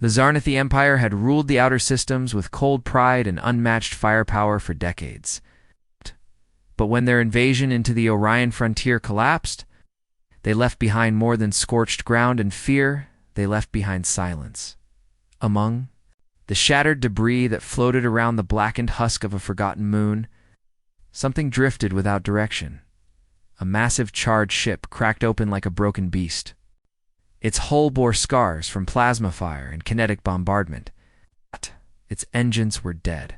The Zarnathi Empire had ruled the outer systems with cold pride and unmatched firepower for decades. But when their invasion into the Orion frontier collapsed, they left behind more than scorched ground and fear. They left behind silence. Among the shattered debris that floated around the blackened husk of a forgotten moon, something drifted without direction. A massive charred ship cracked open like a broken beast. Its hull bore scars from plasma fire and kinetic bombardment. Its engines were dead,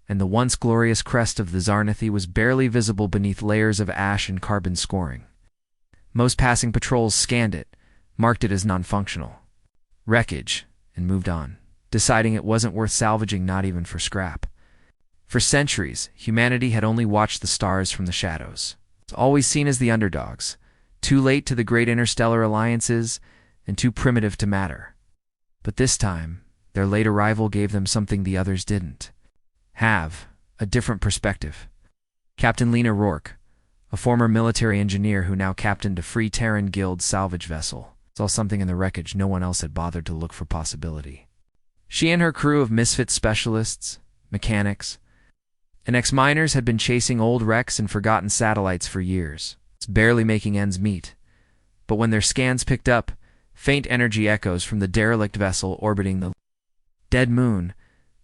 and the once glorious crest of the Zarnathi was barely visible beneath layers of ash and carbon scoring. Most passing patrols scanned it, marked it as non-functional wreckage, and moved on, deciding it wasn't worth salvaging, not even for scrap. For centuries, humanity had only watched the stars from the shadows, always seen as the underdogs, too late to the great interstellar alliances, and too primitive to matter. But this time, their late arrival gave them something the others didn't have: a different perspective. Captain Lena Rourke, a former military engineer who now captained a Free Terran Guild salvage vessel, saw something in the wreckage no one else had bothered to look for possibility. She and her crew of misfit specialists, mechanics, and ex-miners had been chasing old wrecks and forgotten satellites for years, barely making ends meet. But when their scans picked up faint energy echoes from the derelict vessel orbiting the dead moon,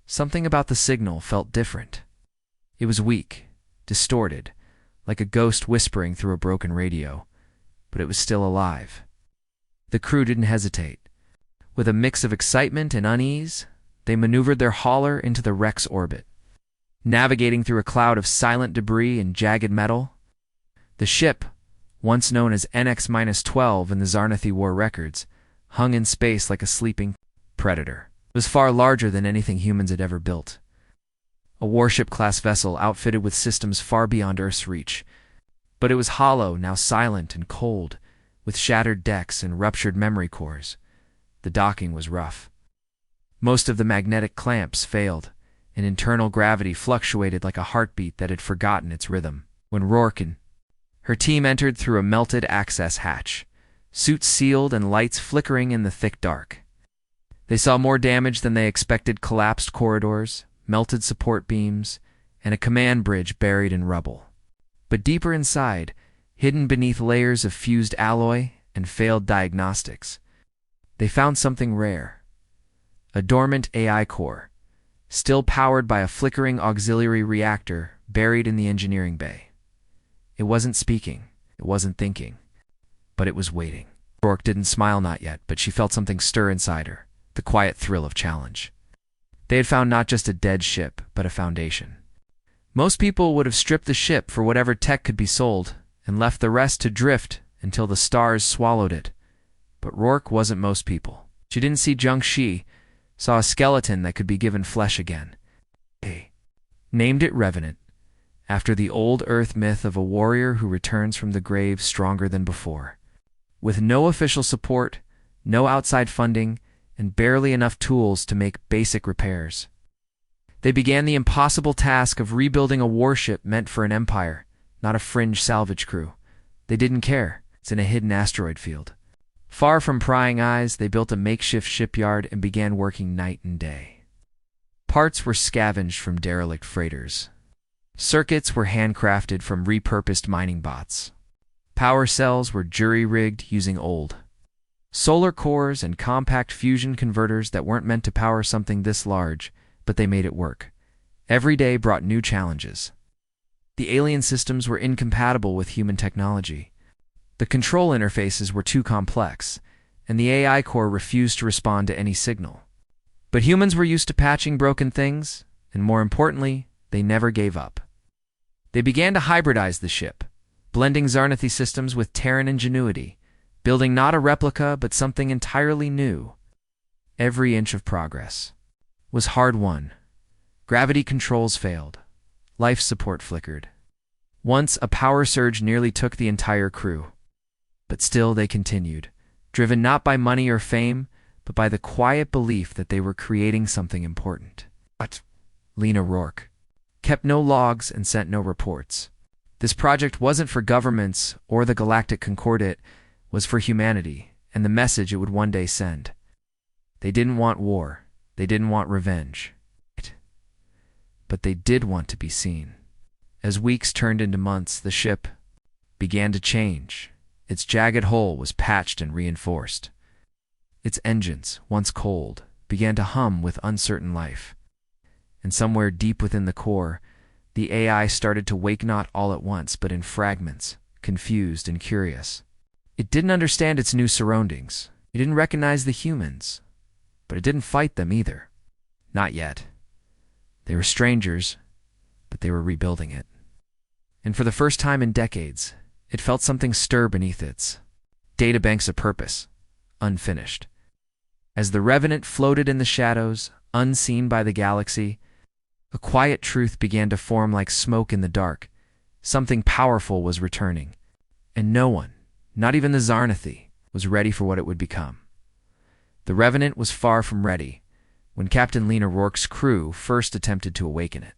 something about the signal felt different. It was weak, distorted, like a ghost whispering through a broken radio, but it was still alive. The crew didn't hesitate. With a mix of excitement and unease, they maneuvered their hauler into the wreck's orbit. Navigating through a cloud of silent debris and jagged metal, the ship, once known as NX-12 in the Zarnathi War records, hung in space like a sleeping predator. It was far larger than anything humans had ever built. A warship-class vessel outfitted with systems far beyond Earth's reach. But it was hollow, now silent and cold, with shattered decks and ruptured memory cores. The docking was rough. Most of the magnetic clamps failed, and internal gravity fluctuated like a heartbeat that had forgotten its rhythm. When Rourke and her team entered through a melted access hatch, suits sealed and lights flickering in the thick dark, they saw more damage than they expected: collapsed corridors, melted support beams, and a command bridge buried in rubble. But deeper inside, hidden beneath layers of fused alloy and failed diagnostics, they found something rare: a dormant AI core, still powered by a flickering auxiliary reactor buried in the engineering bay. It wasn't speaking, it wasn't thinking, but it was waiting. Rourke didn't smile, not yet, but she felt something stir inside her, the quiet thrill of challenge. They had found not just a dead ship, but a foundation. Most people would have stripped the ship for whatever tech could be sold, and left the rest to drift until the stars swallowed it. But Rourke wasn't most people. She didn't see junk, she saw a skeleton that could be given flesh again. They named it Revenant, after the old Earth myth of a warrior who returns from the grave stronger than before. With no official support, no outside funding, and barely enough tools to make basic repairs, they began the impossible task of rebuilding a warship meant for an empire, not a fringe salvage crew. They didn't care. It's in a hidden asteroid field. Far from prying eyes, they built a makeshift shipyard and began working night and day. Parts were scavenged from derelict freighters. Circuits were handcrafted from repurposed mining bots. Power cells were jury-rigged using old solar cores and compact fusion converters that weren't meant to power something this large, but they made it work. Every day brought new challenges. The alien systems were incompatible with human technology. The control interfaces were too complex, and the AI core refused to respond to any signal. But humans were used to patching broken things, and more importantly, they never gave up. They began to hybridize the ship, blending Zarnathi systems with Terran ingenuity, building not a replica but something entirely new. Every inch of progress was hard-won. Gravity controls failed. Life support flickered. Once, a power surge nearly took the entire crew. But still they continued, driven not by money or fame, but by the quiet belief that they were creating something important. But Lena Rourke kept no logs and sent no reports. This project wasn't for governments or the Galactic Concordat, was for humanity and the message it would one day send. They didn't want war. They didn't want revenge. But they did want to be seen. As weeks turned into months, the ship began to change. Its jagged hull was patched and reinforced. Its engines, once cold, began to hum with uncertain life. And somewhere deep within the core, the AI started to wake, not all at once, but in fragments, confused and curious. It didn't understand its new surroundings. It didn't recognize the humans, but it didn't fight them either. Not yet. They were strangers, but they were rebuilding it. And for the first time in decades, it felt something stir beneath its databanks of purpose, unfinished. As the Revenant floated in the shadows, unseen by the galaxy, a quiet truth began to form like smoke in the dark. Something powerful was returning, and no one, not even the Zarnathi, was ready for what it would become. The Revenant was far from ready when Captain Lena Rourke's crew first attempted to awaken it.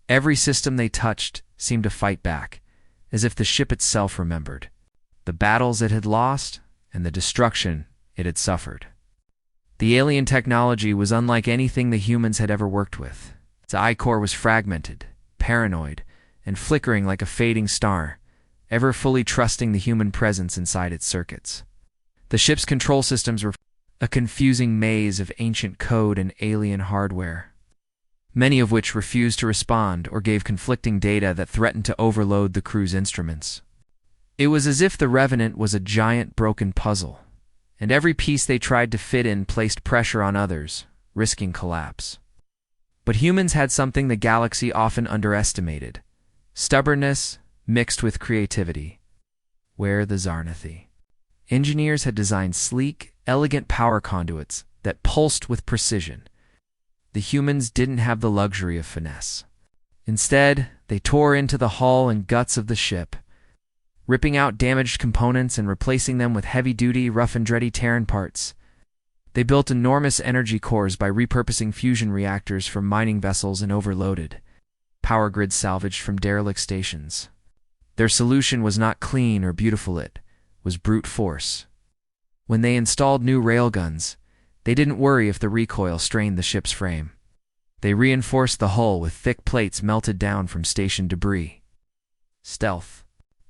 Every system they touched seemed to fight back, as if the ship itself remembered the battles it had lost and the destruction it had suffered. The alien technology was unlike anything the humans had ever worked with. Its I-core was fragmented, paranoid, and flickering like a fading star, ever fully trusting the human presence inside its circuits. The ship's control systems were a confusing maze of ancient code and alien hardware, many of which refused to respond or gave conflicting data that threatened to overload the crew's instruments. It was as if the Revenant was a giant broken puzzle, and every piece they tried to fit in placed pressure on others, risking collapse. But humans had something the galaxy often underestimated: stubbornness mixed with creativity. Where the Zarnathi? Engineers had designed sleek, elegant power conduits that pulsed with precision. The humans didn't have the luxury of finesse. Instead, they tore into the hull and guts of the ship, ripping out damaged components and replacing them with heavy-duty, rough-and-ready Terran parts. They built enormous energy cores by repurposing fusion reactors from mining vessels and overloaded power grids salvaged from derelict stations. Their solution was not clean or beautiful, it was brute force. When they installed new railguns, they didn't worry if the recoil strained the ship's frame. They reinforced the hull with thick plates melted down from station debris. Stealth.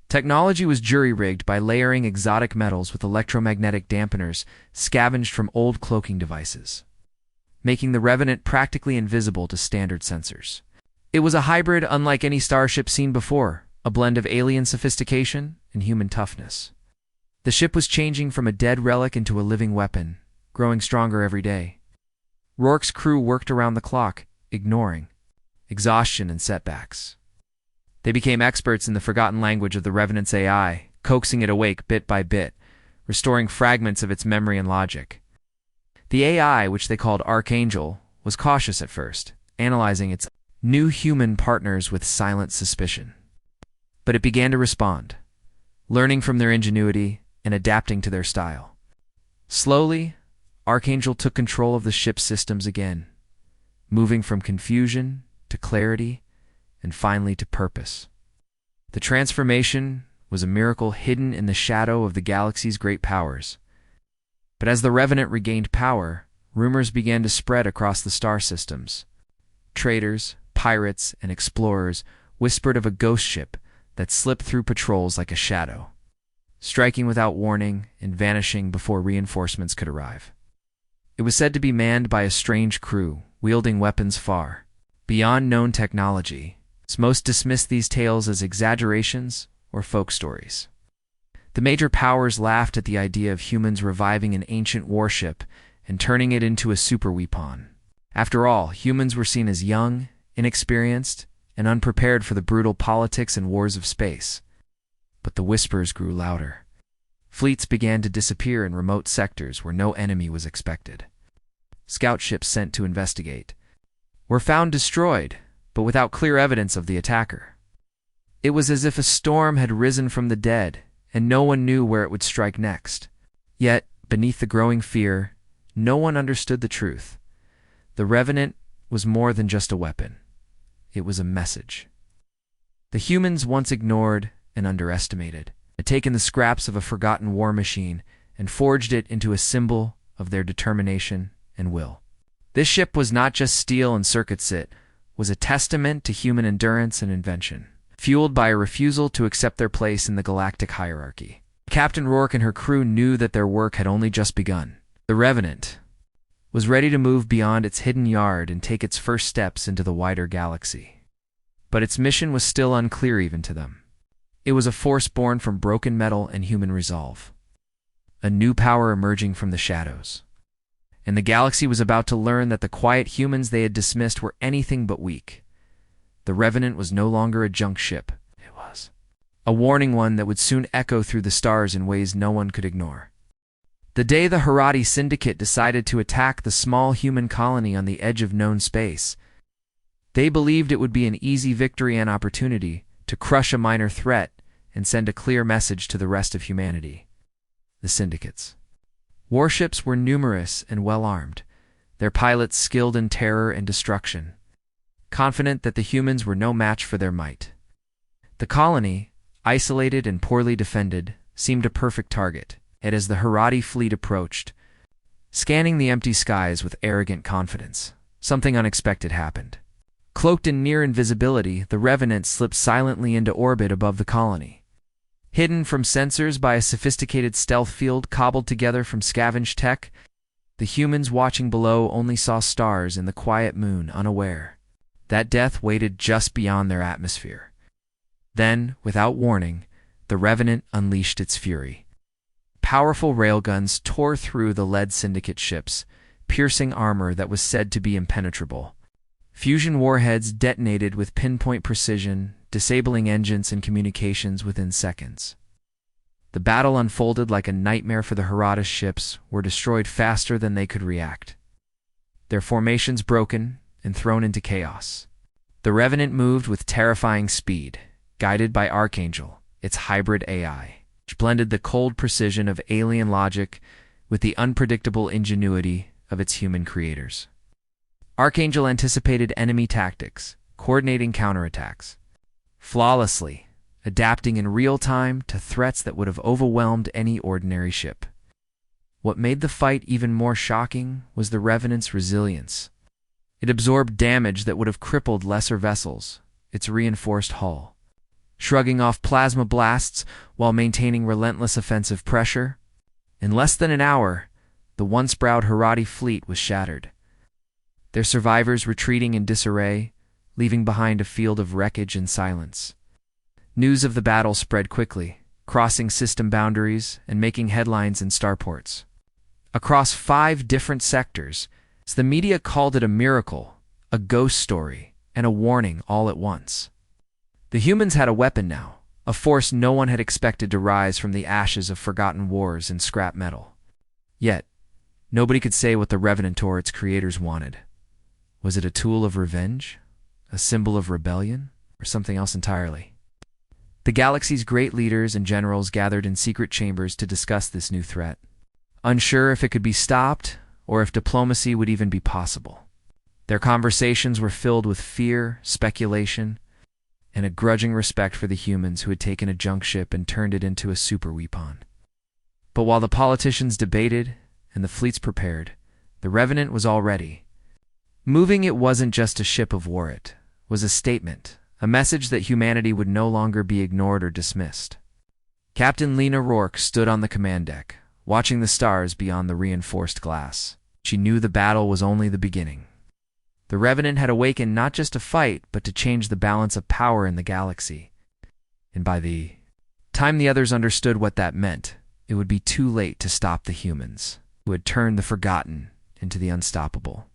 Technology was jury-rigged by layering exotic metals with electromagnetic dampeners scavenged from old cloaking devices, making the Revenant practically invisible to standard sensors. It was a hybrid unlike any starship seen before, a blend of alien sophistication and human toughness. The ship was changing from a dead relic into a living weapon, growing stronger every day. Rourke's crew worked around the clock, ignoring exhaustion and setbacks. They became experts in the forgotten language of the Revenant's AI, coaxing it awake bit by bit, restoring fragments of its memory and logic. The AI, which they called Archangel, was cautious at first, analyzing its new human partners with silent suspicion. But it began to respond, learning from their ingenuity and adapting to their style. Slowly, Archangel took control of the ship's systems again, moving from confusion to clarity and finally to purpose. The transformation was a miracle hidden in the shadow of the galaxy's great powers. But as the Revenant regained power, rumors began to spread across the star systems. Traders, pirates, and explorers whispered of a ghost ship that slipped through patrols like a shadow, striking without warning and vanishing before reinforcements could arrive. It was said to be manned by a strange crew, wielding weapons far beyond known technology. Most dismissed these tales as exaggerations or folk stories. The major powers laughed at the idea of humans reviving an ancient warship and turning it into a superweapon. After all, humans were seen as young, inexperienced, and unprepared for the brutal politics and wars of space. But the whispers grew louder. Fleets began to disappear in remote sectors where no enemy was expected. Scout ships sent to investigate were found destroyed, but without clear evidence of the attacker. It was as if a storm had risen from the dead, and no one knew where it would strike next. Yet, beneath the growing fear, no one understood the truth. The Revenant was more than just a weapon. It was a message. The humans, once ignored and underestimated, had taken the scraps of a forgotten war machine and forged it into a symbol of their determination and will. This ship was not just steel and circuits, it was a testament to human endurance and invention, fueled by a refusal to accept their place in the galactic hierarchy. Captain Rourke and her crew knew that their work had only just begun. The Revenant was ready to move beyond its hidden yard and take its first steps into the wider galaxy. But its mission was still unclear even to them. It was a force born from broken metal and human resolve, a new power emerging from the shadows. And the galaxy was about to learn that the quiet humans they had dismissed were anything but weak. The Revenant was no longer a junk ship. It was a warning one that would soon echo through the stars in ways no one could ignore. The day the Harati Syndicate decided to attack the small human colony on the edge of known space, they believed it would be an easy victory and opportunity to crush a minor threat and send a clear message to the rest of humanity. The Syndicate's warships were numerous and well-armed, their pilots skilled in terror and destruction, confident that the humans were no match for their might. The colony, isolated and poorly defended, seemed a perfect target, and as the Harati fleet approached, scanning the empty skies with arrogant confidence, something unexpected happened. Cloaked in near invisibility, the Revenant slipped silently into orbit above the colony. Hidden from sensors by a sophisticated stealth field cobbled together from scavenged tech, the humans watching below only saw stars in the quiet moon, unaware that death waited just beyond their atmosphere. Then, without warning, the Revenant unleashed its fury. Powerful railguns tore through the lead Syndicate ships, piercing armor that was said to be impenetrable. Fusion warheads detonated with pinpoint precision, disabling engines and communications within seconds. The battle unfolded like a nightmare for the Harati ships, were destroyed faster than they could react. Their formations broken and thrown into chaos. The Revenant moved with terrifying speed, guided by Archangel, its hybrid AI, which blended the cold precision of alien logic with the unpredictable ingenuity of its human creators. Archangel anticipated enemy tactics, coordinating counterattacks flawlessly, adapting in real time to threats that would have overwhelmed any ordinary ship. What made the fight even more shocking was the Revenant's resilience. It absorbed damage that would have crippled lesser vessels, its reinforced hull, shrugging off plasma blasts while maintaining relentless offensive pressure. In less than an hour, the once-proud Harati fleet was shattered, their survivors retreating in disarray, leaving behind a field of wreckage and silence. News of the battle spread quickly, crossing system boundaries and making headlines in starports. Across 5 different sectors, the media called it a miracle, a ghost story, and a warning all at once. The humans had a weapon now, a force no one had expected to rise from the ashes of forgotten wars and scrap metal. Yet, nobody could say what the Revenant or its creators wanted. Was it a tool of revenge? A symbol of rebellion? Or something else entirely? The galaxy's great leaders and generals gathered in secret chambers to discuss this new threat, unsure if it could be stopped or if diplomacy would even be possible. Their conversations were filled with fear, speculation, and a grudging respect for the humans who had taken a junk ship and turned it into a superweapon. But while the politicians debated and the fleets prepared, the Revenant was all ready. Moving, it wasn't just a ship of war, it was a statement, a message that humanity would no longer be ignored or dismissed. Captain Lena Rourke stood on the command deck, watching the stars beyond the reinforced glass. She knew the battle was only the beginning. The Revenant had awakened not just to fight, but to change the balance of power in the galaxy. And by the time the others understood what that meant, it would be too late to stop the humans, who had turned the forgotten into the unstoppable.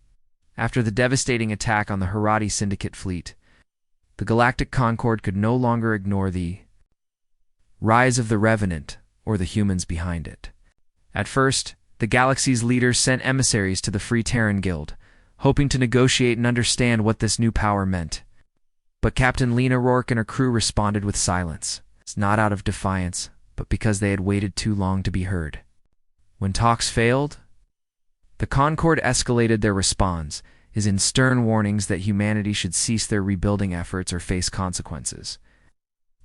After the devastating attack on the Harati Syndicate fleet, the Galactic Concord could no longer ignore the rise of the Revenant or the humans behind it. At first, the galaxy's leaders sent emissaries to the Free Terran Guild, hoping to negotiate and understand what this new power meant. But Captain Lena Rourke and her crew responded with silence. It's not out of defiance, but because they had waited too long to be heard. When talks failed, the Concord escalated their response, is in stern warnings that humanity should cease their rebuilding efforts or face consequences.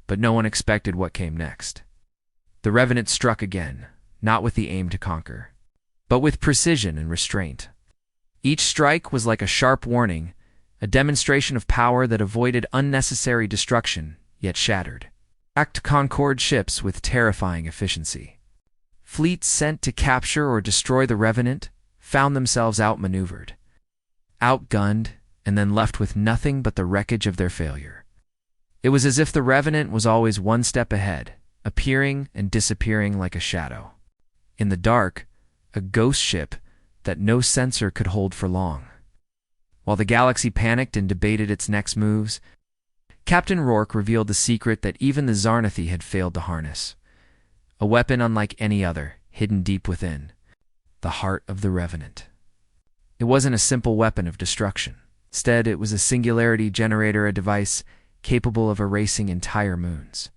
But no one expected what came next. The Revenant struck again, not with the aim to conquer, but with precision and restraint. Each strike was like a sharp warning, a demonstration of power that avoided unnecessary destruction, yet shattered. Act Concord ships with terrifying efficiency. Fleets sent to capture or destroy the Revenant found themselves outmaneuvered, outgunned, and then left with nothing but the wreckage of their failure. It was as if the Revenant was always one step ahead, appearing and disappearing like a shadow. In the dark, a ghost ship that no sensor could hold for long. While the galaxy panicked and debated its next moves, Captain Rourke revealed the secret that even the Zarnathi had failed to harness. A weapon unlike any other, hidden deep within. The heart of the Revenant. It wasn't a simple weapon of destruction. Instead, it was a singularity generator, a device capable of erasing entire moons,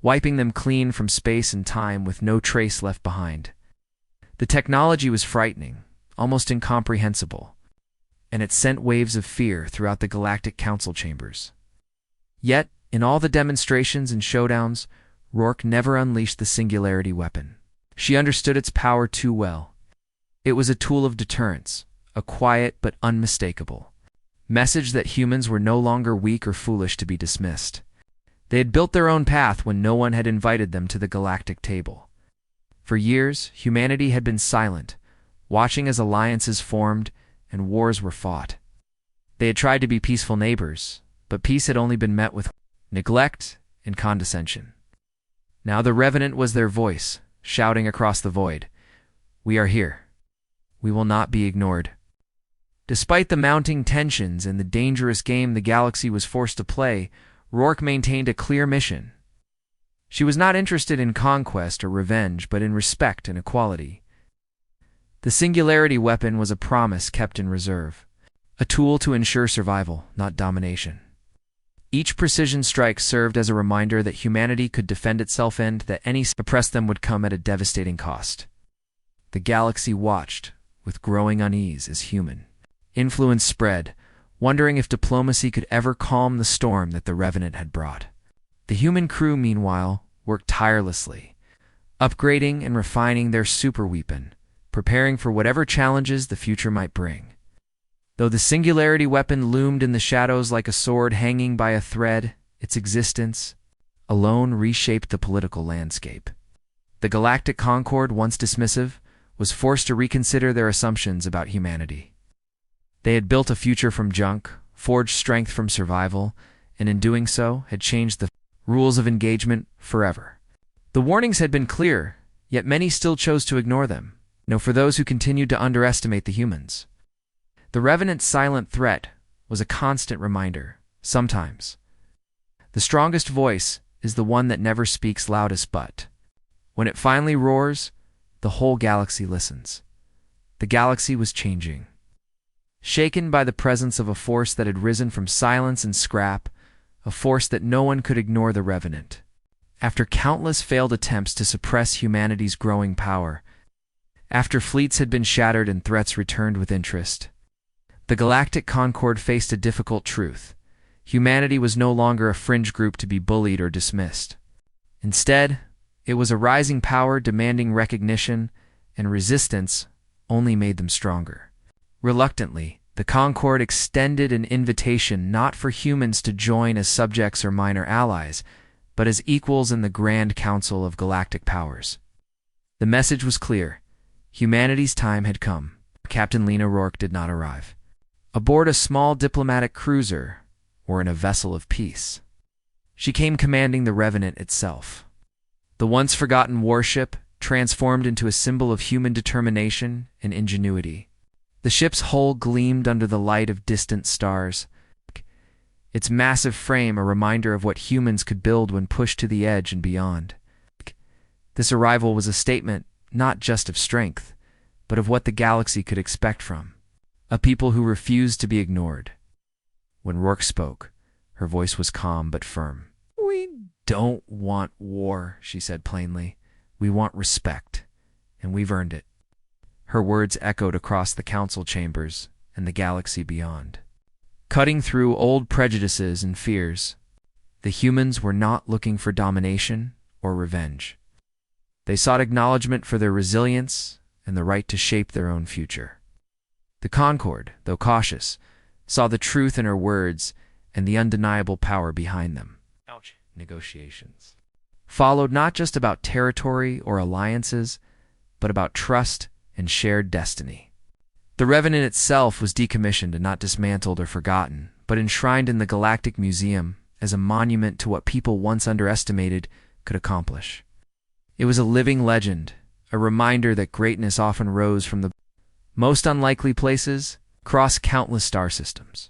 wiping them clean from space and time with no trace left behind. The technology was frightening, almost incomprehensible, and it sent waves of fear throughout the Galactic Council chambers. Yet, in all the demonstrations and showdowns, Rourke never unleashed the singularity weapon. She understood its power too well. It was a tool of deterrence, a quiet but unmistakable message that humans were no longer weak or foolish to be dismissed. They had built their own path when no one had invited them to the galactic table. For years, humanity had been silent, watching as alliances formed and wars were fought. They had tried to be peaceful neighbors, but peace had only been met with neglect and condescension. Now the Revenant was their voice, shouting across the void, "We are here. We will not be ignored." Despite the mounting tensions and the dangerous game the galaxy was forced to play, Rourke maintained a clear mission. She was not interested in conquest or revenge, but in respect and equality. The singularity weapon was a promise kept in reserve, a tool to ensure survival, not domination. Each precision strike served as a reminder that humanity could defend itself and that any oppress them would come at a devastating cost. The galaxy watched, with growing unease, as human influence spread, wondering if diplomacy could ever calm the storm that the Revenant had brought. The human crew, meanwhile, worked tirelessly, upgrading and refining their superweapon, preparing for whatever challenges the future might bring. Though the singularity weapon loomed in the shadows like a sword hanging by a thread, its existence alone reshaped the political landscape. The Galactic Concord, once dismissive, was forced to reconsider their assumptions about humanity. They had built a future from junk, forged strength from survival, and in doing so had changed the rules of engagement forever. The warnings had been clear, yet many still chose to ignore them. No, for those who continued to underestimate the humans. The Revenant's silent threat was a constant reminder, sometimes. The strongest voice is the one that never speaks loudest, but when it finally roars, the whole galaxy listens. The galaxy was changing. Shaken by the presence of a force that had risen from silence and scrap, a force that no one could ignore, the Revenant. After countless failed attempts to suppress humanity's growing power, after fleets had been shattered and threats returned with interest, the Galactic Concord faced a difficult truth. Humanity was no longer a fringe group to be bullied or dismissed. Instead, it was a rising power demanding recognition, and resistance only made them stronger. Reluctantly, the Concord extended an invitation not for humans to join as subjects or minor allies, but as equals in the Grand Council of Galactic Powers. The message was clear. Humanity's time had come. Captain Lena Rourke did not arrive aboard a small diplomatic cruiser or in a vessel of peace. She came commanding the Revenant itself. The once forgotten warship transformed into a symbol of human determination and ingenuity. The ship's hull gleamed under the light of distant stars, its massive frame a reminder of what humans could build when pushed to the edge and beyond. This arrival was a statement not just of strength, but of what the galaxy could expect from a people who refused to be ignored. When Rourke spoke, her voice was calm but firm. "We don't want war," she said plainly. "We want respect, and we've earned it." Her words echoed across the council chambers and the galaxy beyond, cutting through old prejudices and fears. The humans were not looking for domination or revenge. They sought acknowledgement for their resilience and the right to shape their own future. The Concord, though cautious, saw the truth in her words and the undeniable power behind them. Ouch. Negotiations followed, not just about territory or alliances, but about trust and shared destiny. The Revenant itself was decommissioned and not dismantled or forgotten, but enshrined in the Galactic Museum as a monument to what people once underestimated could accomplish. It was a living legend, a reminder that greatness often rose from the most unlikely places across countless star systems.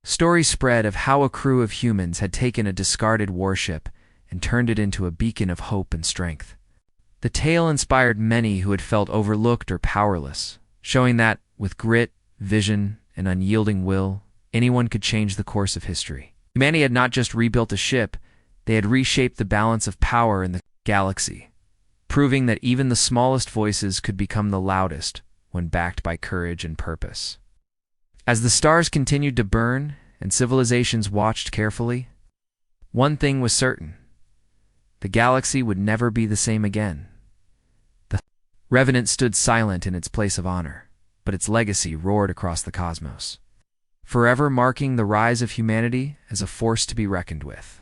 Stories spread of how a crew of humans had taken a discarded warship and turned it into a beacon of hope and strength. The tale inspired many who had felt overlooked or powerless, showing that, with grit, vision, and unyielding will, anyone could change the course of history. Humanity had not just rebuilt a ship, they had reshaped the balance of power in the galaxy, proving that even the smallest voices could become the loudest when backed by courage and purpose. As the stars continued to burn and civilizations watched carefully, one thing was certain: the galaxy would never be the same again. The Revenant stood silent in its place of honor, but its legacy roared across the cosmos, forever marking the rise of humanity as a force to be reckoned with.